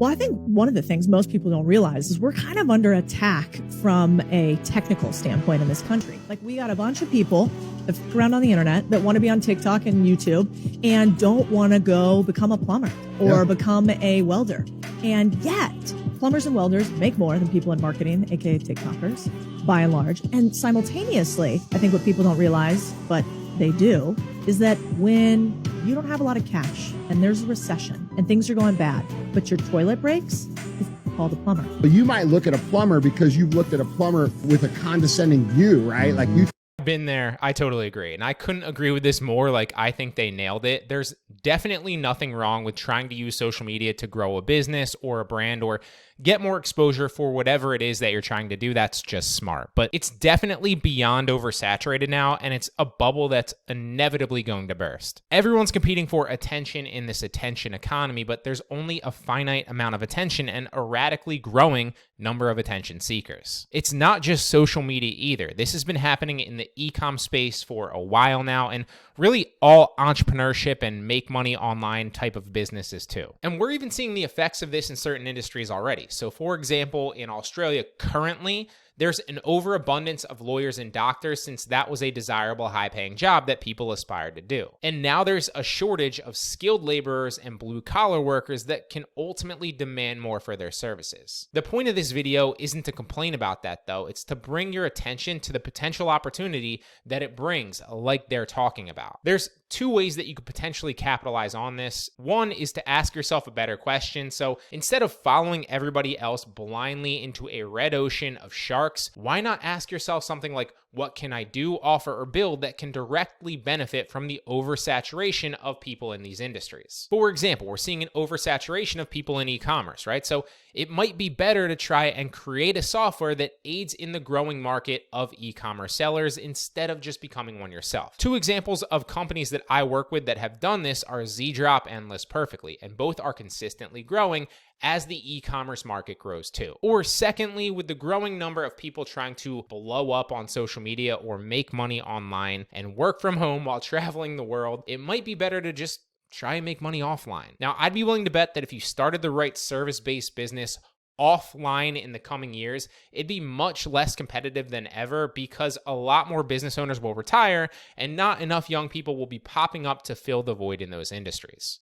Well, I think one of the things most people don't realize is we're kind of under attack from a technical standpoint in this country. Like, we got a bunch of people that fuck around on the internet that want to be on TikTok and YouTube and don't want to go become a plumber or become a welder. And yet, plumbers and welders make more than people in marketing, aka TikTokers, by and large. And simultaneously, I think what people don't realize, but they do, is that when you don't have a lot of cash and there's a recession and things are going bad, but your toilet breaks, you call the plumber. But you might look at a plumber because you've looked at a plumber with a condescending view, right? Like you Been there. I totally agree. And I couldn't agree with this more. Like, I think they nailed it. There's definitely nothing wrong with trying to use social media to grow a business or a brand or get more exposure for whatever it is that you're trying to do. That's just smart. But it's definitely beyond oversaturated now, and it's a bubble that's inevitably going to burst. Everyone's competing for attention in this attention economy, but there's only a finite amount of attention and a radically growing number of attention seekers. It's not just social media either. This has been happening in the e-com space for a while now, and really all entrepreneurship and make money online type of businesses too. And we're even seeing the effects of this in certain industries already. So for example, in Australia currently, there's an overabundance of lawyers and doctors since that was a desirable high-paying job that people aspired to do. And now there's a shortage of skilled laborers and blue-collar workers that can ultimately demand more for their services. The point of this video isn't to complain about that though, it's to bring your attention to the potential opportunity that it brings, like they're talking about. There's two ways that you could potentially capitalize on this. One is to ask yourself a better question. So instead of following everybody else blindly into a red ocean of sharks, why not ask yourself something like, what can I do, offer, or build that can directly benefit from the oversaturation of people in these industries? For example, we're seeing an oversaturation of people in e-commerce, right? So it might be better to try and create a software that aids in the growing market of e-commerce sellers instead of just becoming one yourself. Two examples of companies that I work with that have done this are ZDrop and List Perfectly, and both are consistently growing as the e-commerce market grows too. Or secondly, with the growing number of people trying to blow up on social media or make money online and work from home while traveling the world, it might be better to just try and make money offline. Now, I'd be willing to bet that if you started the right service-based business offline in the coming years, it'd be much less competitive than ever because a lot more business owners will retire and not enough young people will be popping up to fill the void in those industries.